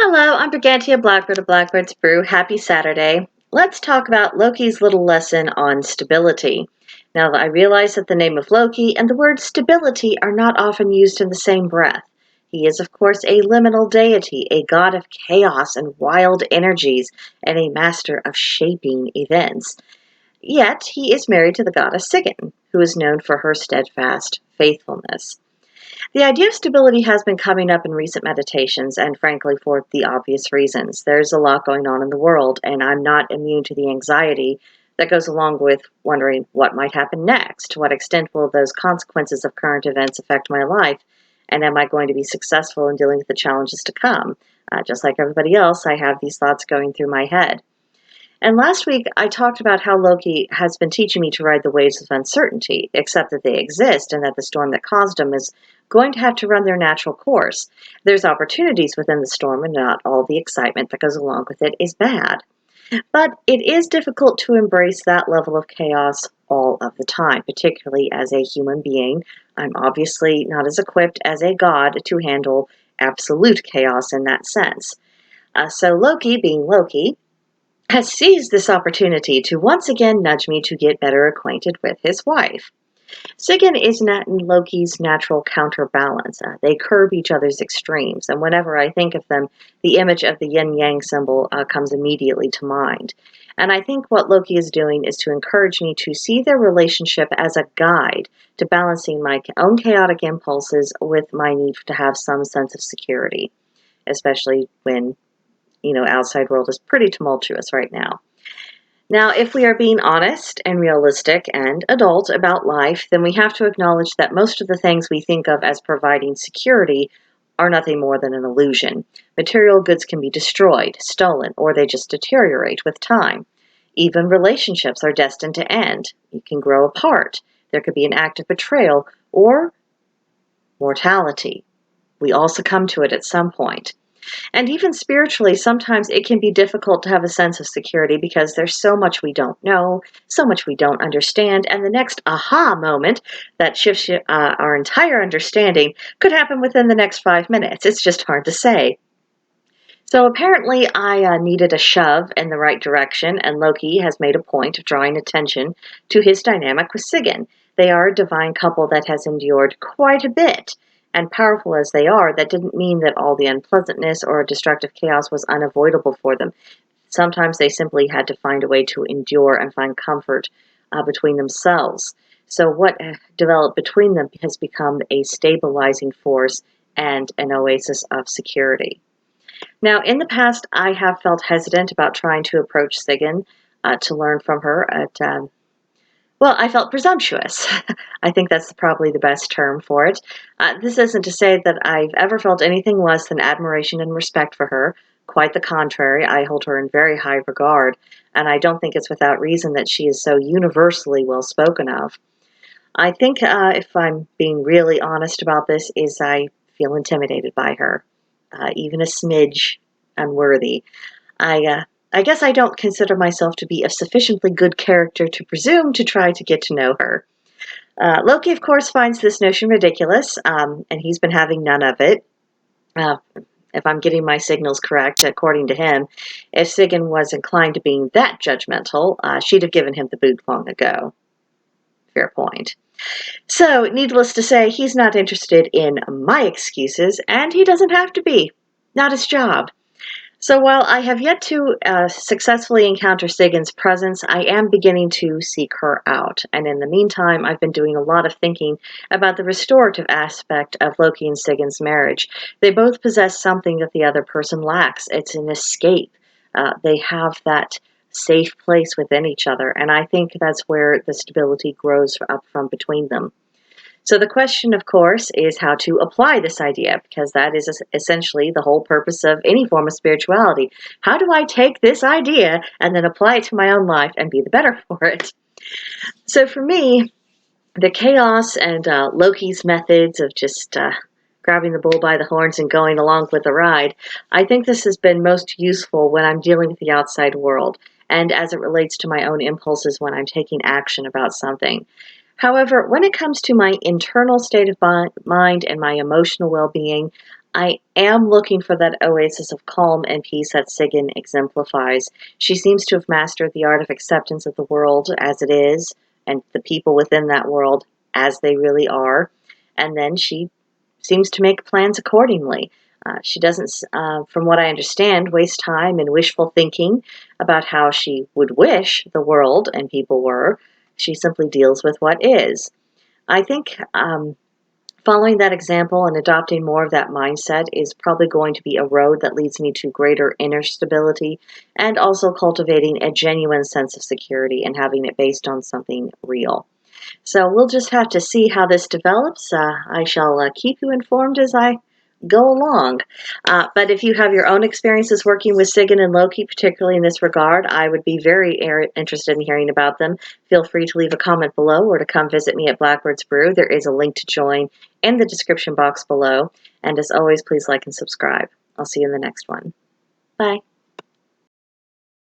Hello, I'm Brigantia Blackbird of Blackbird's Brew. Happy Saturday. Let's talk about Loki's little lesson on stability. Now, I realize that the name of Loki and the word stability are not often used in the same breath. He is, of course, a liminal deity, a god of chaos and wild energies, and a master of shaping events. Yet, he is married to the goddess Sigyn, who is known for her steadfast faithfulness. The idea of stability has been coming up in recent meditations, and frankly, for the obvious reasons. There's a lot going on in the world, and I'm not immune to the anxiety that goes along with wondering what might happen next. To what extent will those consequences of current events affect my life? And am I going to be successful in dealing with the challenges to come? Just like everybody else, I have these thoughts going through my head. And last week, I talked about how Loki has been teaching me to ride the waves of uncertainty, accept that they exist and that the storm that caused them is going to have to run their natural course. There's opportunities within the storm, and not all the excitement that goes along with it is bad. But it is difficult to embrace that level of chaos all of the time, particularly as a human being. I'm obviously not as equipped as a god to handle absolute chaos in that sense. So Loki, being Loki, has seized this opportunity to once again nudge me to get better acquainted with his wife. Sigyn is not Loki's natural counterbalance. They curb each other's extremes, and whenever I think of them, the image of the yin-yang symbol comes immediately to mind. And I think what Loki is doing is to encourage me to see their relationship as a guide to balancing my own chaotic impulses with my need to have some sense of security, especially when outside world is pretty tumultuous right now. Now, if we are being honest and realistic and adult about life, then we have to acknowledge that most of the things we think of as providing security are nothing more than an illusion. Material goods can be destroyed, stolen, or they just deteriorate with time. Even relationships are destined to end. You can grow apart. There could be an act of betrayal or mortality. We all succumb to it at some point. And even spiritually, sometimes it can be difficult to have a sense of security because there's so much we don't know, so much we don't understand, and the next aha moment that shifts our entire understanding could happen within the next 5 minutes. It's just hard to say. So apparently, I needed a shove in the right direction, and Loki has made a point of drawing attention to his dynamic with Sigyn. They are a divine couple that has endured quite a bit. And powerful as they are, that didn't mean that all the unpleasantness or destructive chaos was unavoidable for them. Sometimes they simply had to find a way to endure and find comfort between themselves. So what developed between them has become a stabilizing force and an oasis of security. Now, in the past, I have felt hesitant about trying to approach Sigyn to learn from her well, I felt presumptuous. I think that's probably the best term for it. This isn't to say that I've ever felt anything less than admiration and respect for her. Quite the contrary, I hold her in very high regard, and I don't think it's without reason that she is so universally well spoken of. I think, if I'm being really honest about this, is I feel intimidated by her, even a smidge unworthy. I guess I don't consider myself to be of sufficiently good character to presume to try to get to know her. Loki, of course, finds this notion ridiculous, and he's been having none of it. Uh, if I'm getting my signals correct, according to him, if Sigyn was inclined to being that judgmental, she'd have given him the boot long ago. Fair point. So, needless to say, he's not interested in my excuses, and he doesn't have to be. Not his job. So while I have yet to successfully encounter Sigyn's presence, I am beginning to seek her out. And in the meantime, I've been doing a lot of thinking about the restorative aspect of Loki and Sigyn's marriage. They both possess something that the other person lacks. It's an escape. They have that safe place within each other. And I think that's where the stability grows up from between them. So the question, of course, is how to apply this idea, because that is essentially the whole purpose of any form of spirituality. How do I take this idea and then apply it to my own life and be the better for it? So for me, the chaos and Loki's methods of just grabbing the bull by the horns and going along with the ride, I think this has been most useful when I'm dealing with the outside world and as it relates to my own impulses when I'm taking action about something. However, when it comes to my internal state of mind and my emotional well-being, I am looking for that oasis of calm and peace that Sigyn exemplifies. She seems to have mastered the art of acceptance of the world as it is, and the people within that world as they really are. And then she seems to make plans accordingly. She doesn't, from what I understand, waste time in wishful thinking about how she would wish the world and people were. She simply deals with what is. I think following that example and adopting more of that mindset is probably going to be a road that leads me to greater inner stability and also cultivating a genuine sense of security and having it based on something real. So we'll just have to see how this develops. I shall keep you informed as I go along. But if you have your own experiences working with Sigyn and Loki, particularly in this regard, I would be very interested in hearing about them. Feel free to leave a comment below or to come visit me at Blackbird's Brew. There is a link to join in the description box below. And as always, please like and subscribe. I'll see you in the next one. Bye.